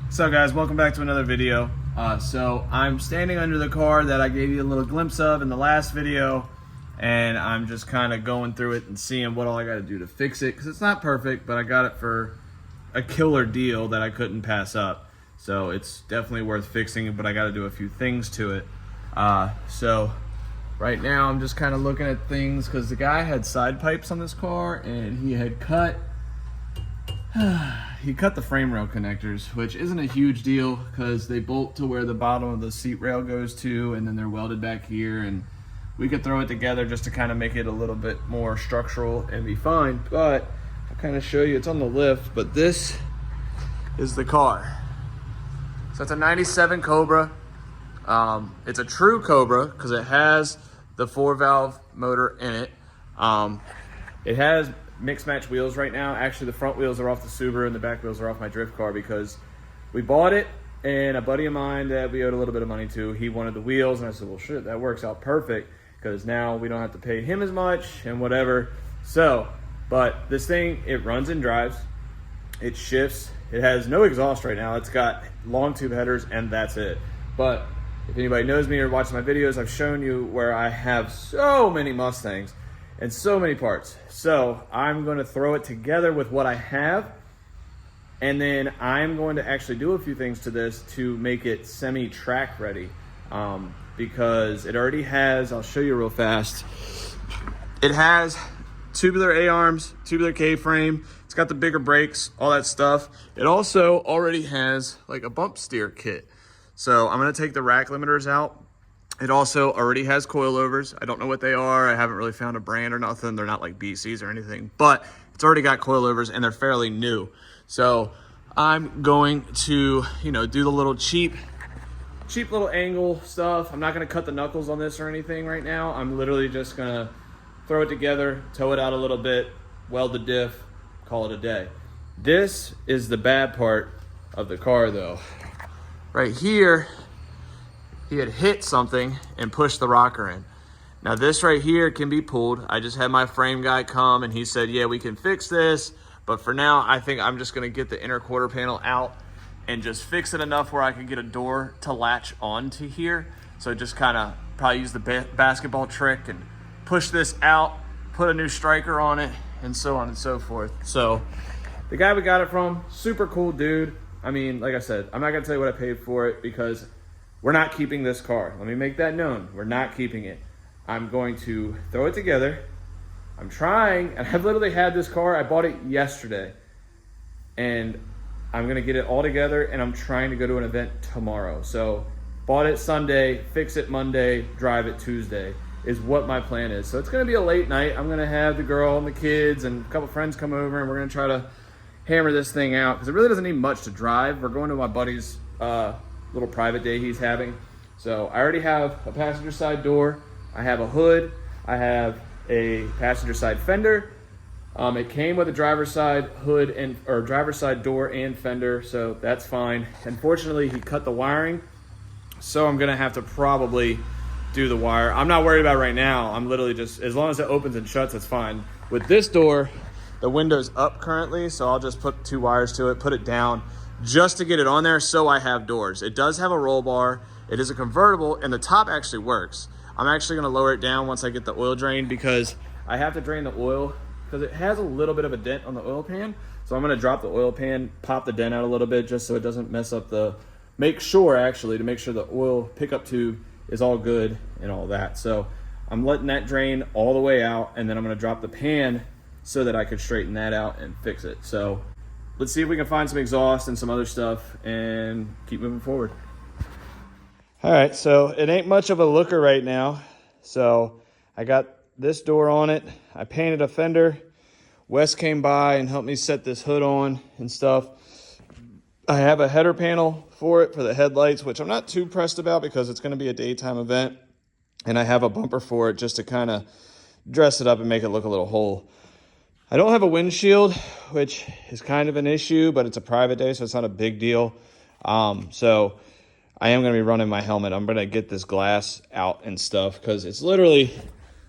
So guys, welcome back to another video. So I'm standing under the car that I gave you a little glimpse of in the last video, and I'm just kind of going through it and seeing what all I got to do to fix it, because it's not perfect, but I got it for a killer deal that I couldn't pass up. So it's definitely worth fixing, but I got to do a few things to it. So right now I'm just kind of looking at things, because the guy had side pipes on this car, and he had cut the frame rail connectors, which isn't a huge deal because they bolt to where the bottom of the seat rail goes to, and then they're welded back here, and we could throw it together just to kind of make it a little bit more structural and be fine. But I'll kind of show you, it's on the lift, but this is the car. So it's a 97 Cobra. It's a true Cobra because it has the 4-valve motor in it. It has mixed match wheels right now. Actually, the front wheels are off the Subaru and the back wheels are off my drift car, because we bought it and a buddy of mine that we owed a little bit of money to, he wanted the wheels, and I said, well shit, that works out perfect because now we don't have to pay him as much and whatever. So, but this thing, it runs and drives, it shifts, it has no exhaust right now, it's got long tube headers, and that's it. But if anybody knows me or watches my videos, I've shown you where I have so many Mustangs and so many parts. So I'm going to throw it together with what I have, and then I'm going to actually do a few things to this to make it semi-track ready, because it already has, I'll show you real fast, it has tubular A-arms, tubular K-frame, it's got the bigger brakes, all that stuff. It also already has like a bump steer kit. So I'm going to take the rack limiters out. It also already has coilovers. I don't know what they are. I haven't really found a brand or nothing. They're not like BCs or anything, but it's already got coilovers and they're fairly new. So I'm going to, do the little cheap little angle stuff. I'm not going to cut the knuckles on this or anything right now. I'm literally just going to throw it together, tow it out a little bit, weld the diff, call it a day. This is the bad part of the car though. Right here, he had hit something and pushed the rocker in. Now this right here can be pulled. I just had my frame guy come and he said, yeah, we can fix this. But for now, I think I'm just gonna get the inner quarter panel out and just fix it enough where I can get a door to latch onto here. So just kind of probably use the basketball trick and push this out, put a new striker on it, and so on and so forth. So the guy we got it from, super cool dude. I mean, like I said, I'm not gonna tell you what I paid for it because we're not keeping this car. Let me make that known. We're not keeping it. I'm going to throw it together. I'm trying, and I've literally had this car. I bought it yesterday, and I'm going to get it all together, and I'm trying to go to an event tomorrow. So bought it Sunday, fix it Monday, drive it Tuesday is what my plan is. So it's going to be a late night. I'm going to have the girl and the kids and a couple friends come over, and we're going to try to hammer this thing out because it really doesn't need much to drive. We're going to my buddy's little private day he's having. So I already have a passenger side door, I have a hood, I have a passenger side fender. It came with a driver's side hood or driver's side door and fender, so that's fine. Unfortunately, he cut the wiring, so I'm gonna have to probably do the wire. I'm not worried about it right now. I'm literally just, as long as it opens and shuts, it's fine. With this door, the window's up currently, so I'll just put 2 wires to it, put it down, just to get it on there so I have doors. It does have a roll bar. It is a convertible, and the top actually works. I'm actually gonna lower it down once I get the oil drained because I have to drain the oil because it has a little bit of a dent on the oil pan. So I'm gonna drop the oil pan, pop the dent out a little bit just so it doesn't mess up to make sure the oil pickup tube is all good and all that. So I'm letting that drain all the way out, and then I'm gonna drop the pan so that I could straighten that out and fix it. So let's see if we can find some exhaust and some other stuff and keep moving forward. All right, so it ain't much of a looker right now. So I got this door on it. I painted a fender. Wes came by and helped me set this hood on and stuff. I have a header panel for it for the headlights, which I'm not too pressed about because it's gonna be a daytime event. And I have a bumper for it just to kind of dress it up and make it look a little whole. I don't have a windshield, which is kind of an issue, but it's a private day, so it's not a big deal. So I am going to be running my helmet. I'm going to get this glass out and stuff because it's literally,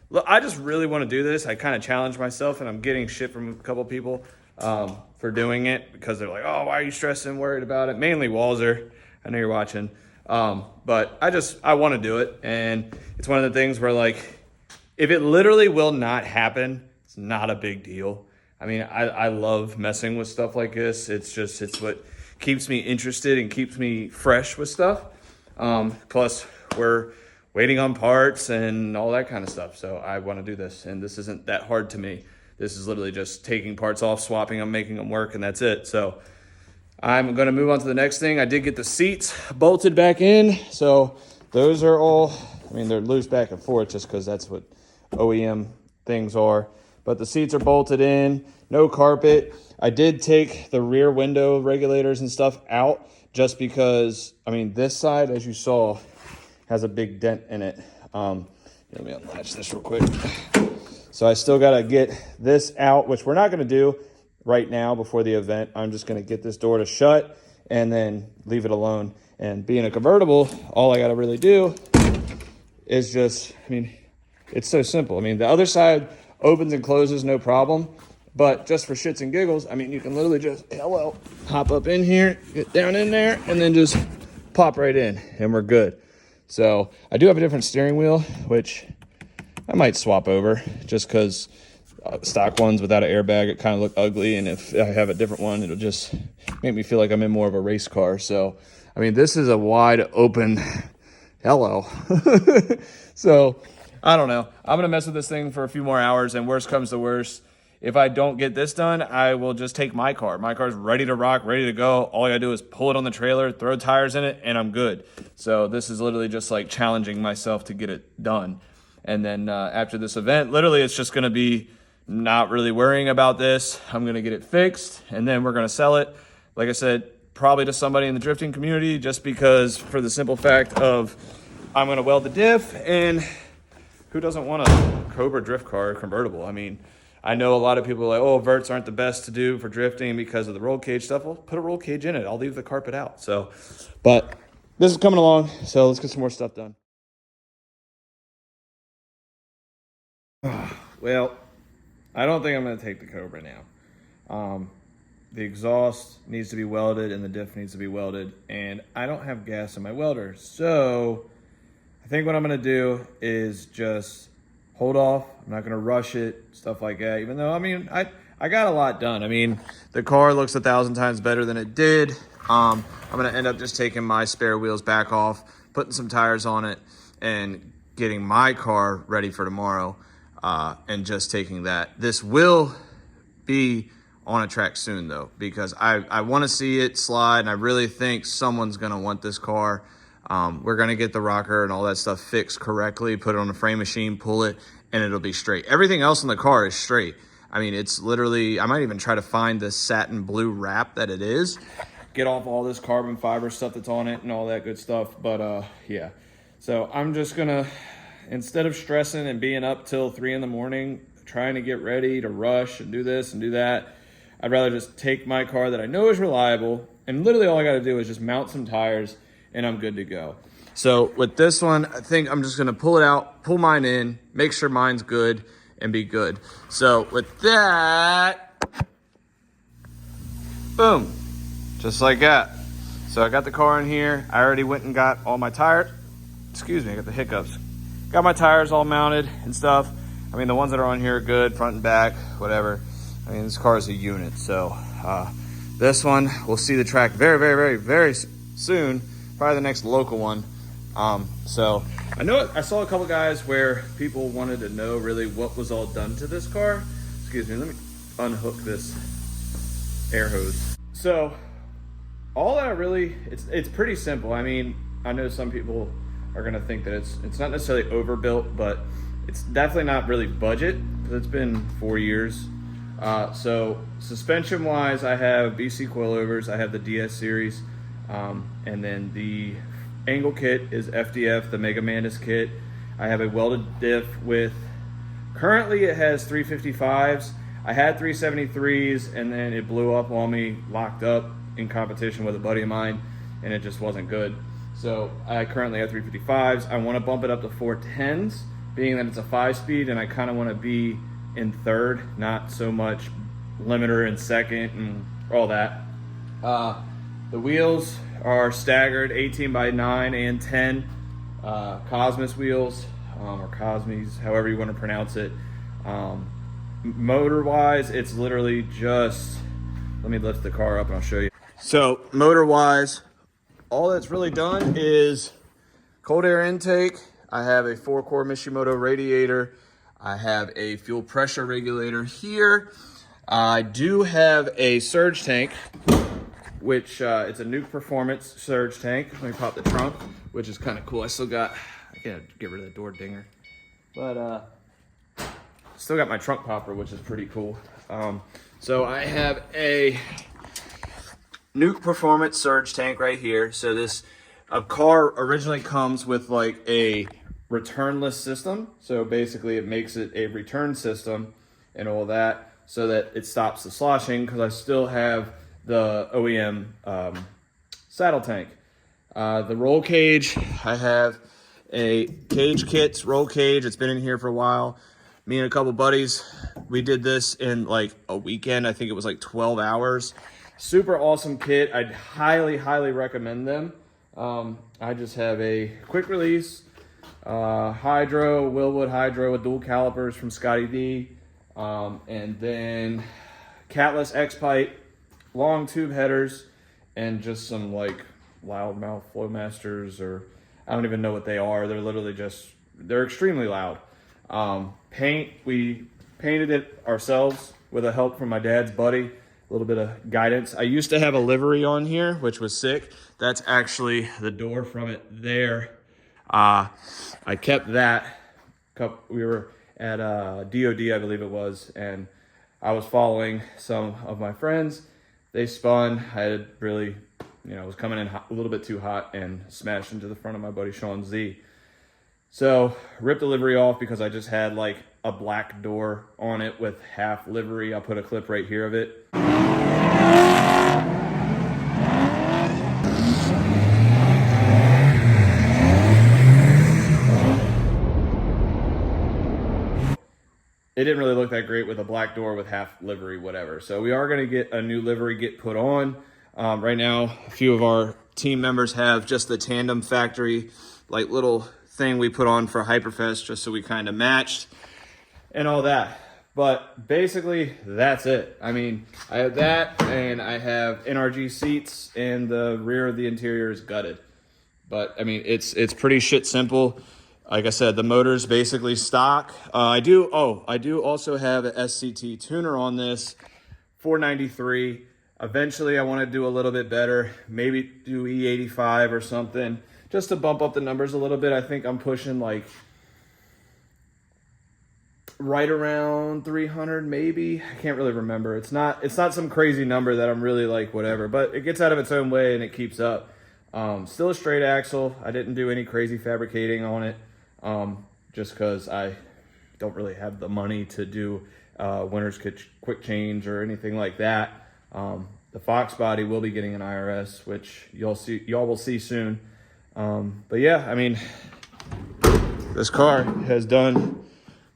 look, I just really want to do this. I kind of challenged myself, and I'm getting shit from a couple people. for doing it, because they're like, oh, why are you stressing, worried about it? Mainly Walzer. I know you're watching. But I want to do it. And it's one of the things where, like, if it literally will not happen, it's not a big deal. I mean, I love messing with stuff like this. It's what keeps me interested and keeps me fresh with stuff. Plus, we're waiting on parts and all that kind of stuff. So I want to do this, and this isn't that hard to me. This is literally just taking parts off, swapping them, making them work, and that's it. So I'm going to move on to the next thing. I did get the seats bolted back in. So those are all, I mean, they're loose back and forth just because that's what OEM things are. But the seats are bolted in, no carpet. I did take the rear window regulators and stuff out just because, I mean, this side, as you saw, has a big dent in it. Let me unlatch this real quick. So I still got to get this out, which we're not going to do right now before the event. I'm just going to get this door to shut and then leave it alone. And being a convertible, all I got to really do is just, I mean, it's so simple. I mean, the other side opens and closes, no problem. But just for shits and giggles, I mean, you can literally just, hop up in here, get down in there, and then just pop right in, and we're good. So I do have a different steering wheel, which I might swap over just because stock ones without an airbag, it kind of look ugly. And if I have a different one, it'll just make me feel like I'm in more of a race car. So, I mean, this is a wide open, So, I don't know. I'm going to mess with this thing for a few more hours, and worst comes to worst, if I don't get this done, I will just take my car. My car's ready to rock, ready to go. All I got to do is pull it on the trailer, throw tires in it, and I'm good. So this is literally just like challenging myself to get it done. And then after this event, literally it's just going to be not really worrying about this. I'm going to get it fixed, and then we're going to sell it. Like I said, probably to somebody in the drifting community, just because for the simple fact of I'm going to weld the diff, and who doesn't want a Cobra drift car convertible? I mean, I know a lot of people are like, oh, verts aren't the best to do for drifting because of the roll cage stuff. Well, put a roll cage in it. I'll leave the carpet out. So, but this is coming along, so let's get some more stuff done. Well, I don't think I'm going to take the Cobra now. The exhaust needs to be welded and the diff needs to be welded, and I don't have gas in my welder. So I think what I'm going to do is just hold off. I'm not going to rush it, stuff like that. Even though, I mean, I got a lot done. I mean, the car looks 1,000 times better than it did. I'm going to end up just taking my spare wheels back off, putting some tires on it, and getting my car ready for tomorrow, and just taking that. This will be on a track soon, though, because I want to see it slide, and I really think someone's going to want this car. We're going to get the rocker and all that stuff fixed correctly, put it on a frame machine, pull it, and it'll be straight. Everything else in the car is straight. I mean, it's literally, I might even try to find the satin blue wrap that it is, get off all this carbon fiber stuff that's on it and all that good stuff. But yeah, so I'm just going to, instead of stressing and being up till 3 in the morning, trying to get ready to rush and do this and do that, I'd rather just take my car that I know is reliable, and literally all I got to do is just mount some tires, and I'm good to go. So with this one, I think I'm just going to pull it out, pull mine in, make sure mine's good, and be good. So with that, boom, just like that. So I got the car in here. I already went and got all my tires. Excuse me, I got the hiccups. Got my tires all mounted and stuff. I mean, the ones that are on here are good, front and back, whatever. I mean, this car is a unit. So this one, we'll see the track very, very, very, very soon. Probably the next local one. So I know I saw a couple guys where people wanted to know really what was all done to this car. Excuse me, let me unhook this air hose. So all that really, it's pretty simple. I mean, I know some people are gonna think that it's not necessarily overbuilt, but it's definitely not really budget because it's been 4 years. So suspension wise, I have BC coilovers, I have the DS series, and then the angle kit is FDF, the Mega Mandis kit. I have a welded diff with, currently it has 355s. I had 373s, and then it blew up on me, locked up in competition with a buddy of mine, and it just wasn't good. So I currently have 355s. I want to bump it up to 410s, being that it's a 5-speed, and I kind of want to be in third, not so much limiter in second and all that. The wheels are staggered 18 by 9 and 10 Cosmos wheels, or Cosmes, however you want to pronounce it. Motor wise, it's literally just, let me lift the car up and I'll show you. So motor wise, all that's really done is cold air intake. I have a 4-core Mishimoto radiator. I have a fuel pressure regulator here. I do have a surge tank, which it's a Nuke Performance surge tank. Let me pop the trunk, which is kind of cool. I still got, I can't get rid of the door dinger, but still got my trunk popper, which is pretty cool. So I have a Nuke Performance surge tank right here. So this a car originally comes with like a returnless system. So basically it makes it a return system and all that so that it stops the sloshing, because I still have the OEM saddle tank. The roll cage, I have a Cage Kits roll cage. It's been in here for a while. Me and a couple buddies, we did this in like a weekend. I think it was like 12 hours. Super awesome kit. I'd highly, highly recommend them. I just have a quick release hydro, Willwood hydro with dual calipers from Scotty D. And then catless X pipe, long tube headers, and just some like loudmouth Flowmasters, or I don't even know what they are. They're literally just, they're extremely loud. Paint, we painted it ourselves with the help from my dad's buddy, a little bit of guidance. I used to have a livery on here, which was sick. That's actually the door from it there. I kept that. We were at DOD, I believe it was, and I was following some of my friends. They spun. I had really, was coming in a little bit too hot and smashed into the front of my buddy Sean Z. So ripped the livery off because I just had like a black door on it with half livery. I'll put a clip right here of it. It didn't really look that great with a black door with half livery, whatever. So we are going to get a new livery put on. Right now, a few of our team members have just the Tandem Factory, like little thing we put on for Hyperfest, just so we kind of matched and all that. But basically, that's it. I mean, I have that, and I have NRG seats, and the rear of the interior is gutted. But I mean, it's pretty shit simple. Like I said, the motor's basically stock. I do also have an SCT tuner on this, 493. Eventually, I want to do a little bit better. Maybe do E85 or something, just to bump up the numbers a little bit. I think I'm pushing like right around 300, maybe. I can't really remember. It's not some crazy number that I'm really like whatever, but it gets out of its own way and it keeps up. Still a straight axle. I didn't do any crazy fabricating on it. Just because I don't really have the money to do winner's quick change or anything like that. The Fox body will be getting an IRS, which y'all will see soon. But yeah, I mean, this car has done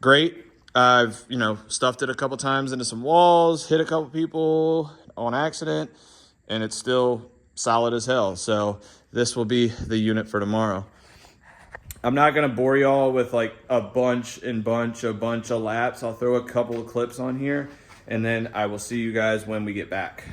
great. I've stuffed it a couple times into some walls, hit a couple people on accident, and it's still solid as hell. So this will be the unit for tomorrow. I'm not going to bore y'all with like a bunch of laps. I'll throw a couple of clips on here, and then I will see you guys when we get back.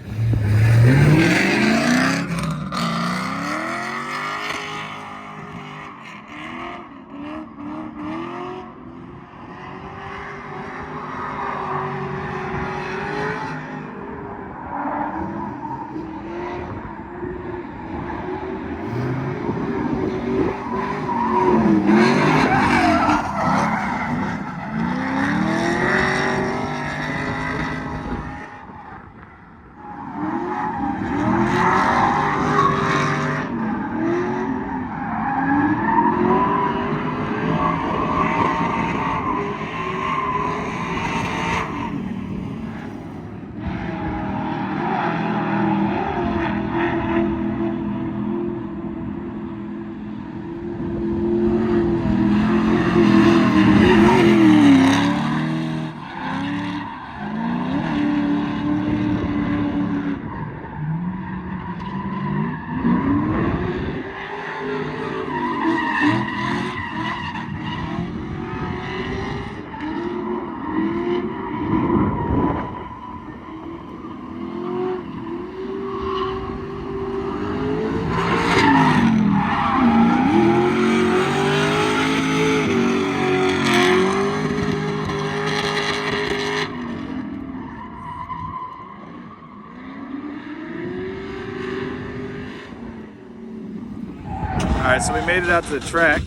Alright, so we made it out to the track.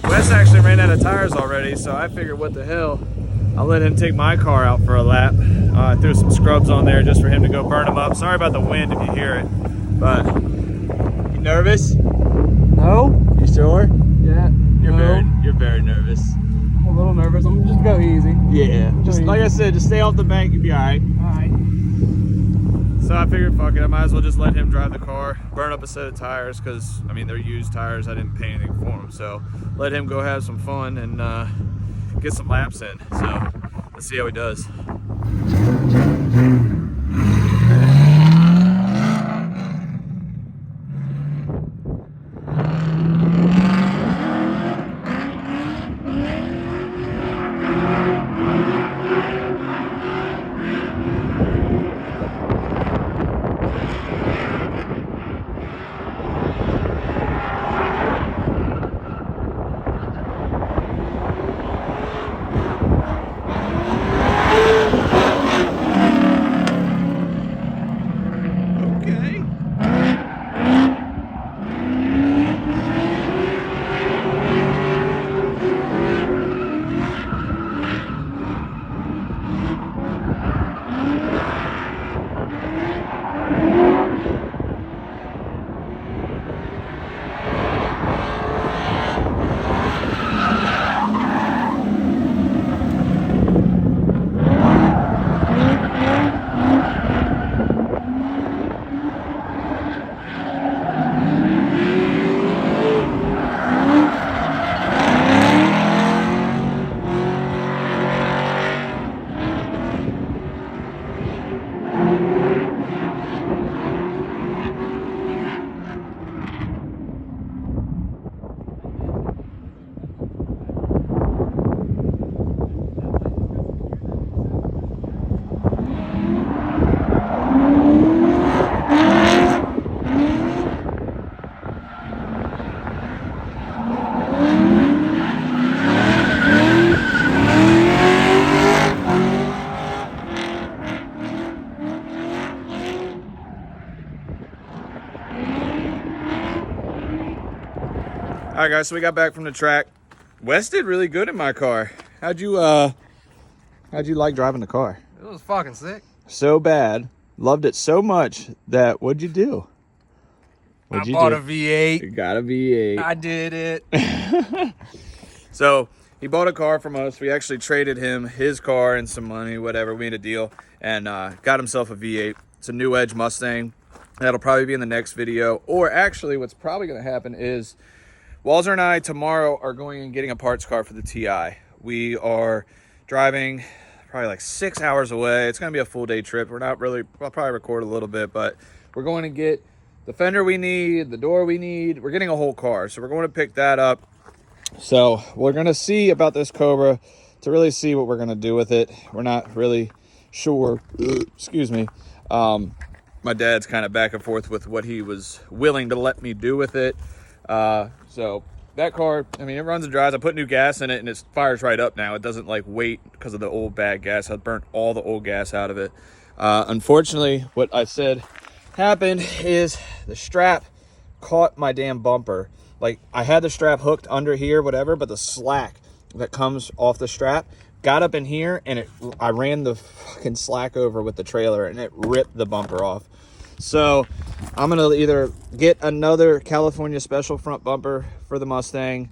Wes actually ran out of tires already, so I figured what the hell, I'll let him take my car out for a lap. I threw some scrubs on there just for him to go burn them up. Sorry about the wind if you hear it, but you nervous? No. You sure? Yeah. You're very nervous. I'm a little nervous. I'm just go easy. Yeah, just like I said, just stay off the bank, you'll be alright. Alright. So I figured, fuck it, I might as well just let him drive the car, burn up a set of tires, because, I mean, they're used tires, I didn't pay anything for them, so let him go have some fun and get some laps in. So let's see how he does. All right, guys, so we got back from the track. Wes did really good in my car. How'd you like driving the car? It was fucking sick. So bad. Loved it so much that what'd you do? I bought a V8. You got a V8. I did it. So he bought a car from us. We actually traded him his car and some money, whatever. We made a deal and got himself a V8. It's a new Edge Mustang. That'll probably be in the next video. Or actually, what's probably going to happen is Walzer and I tomorrow are going and getting a parts car for the TI. We are driving probably like 6 hours away. It's going to be a full day trip. We're not really, I'll probably record a little bit, but we're going to get the fender we need, the door we need. We're getting a whole car. So we're going to pick that up. So we're going to see about this Cobra to really see what we're going to do with it. We're not really sure. Excuse me. My dad's kind of back and forth with what he was willing to let me do with it. So that car, I mean, it runs and drives. I put new gas in it and it fires right up now. It doesn't like wait because of the old bad gas. I burnt all the old gas out of it. Unfortunately, what I said happened is the strap caught my damn bumper. Like, I had the strap hooked under here, whatever, but the slack that comes off the strap got up in here and I ran the fucking slack over with the trailer and it ripped the bumper off. So I'm gonna either get another California special front bumper for the Mustang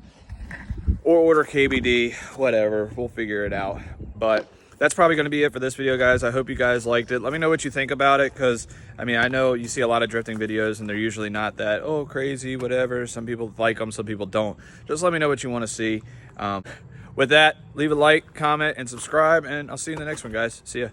or order KBD, whatever, we'll figure it out. But that's probably gonna be it for this video, guys. I hope you guys liked it. Let me know what you think about it, because I mean, I know you see a lot of drifting videos and they're usually not that, oh, crazy, whatever. Some people like them, some people don't. Just let me know what you want to see. With that, leave a like, comment, and subscribe, and I'll see you in the next one, guys. See ya.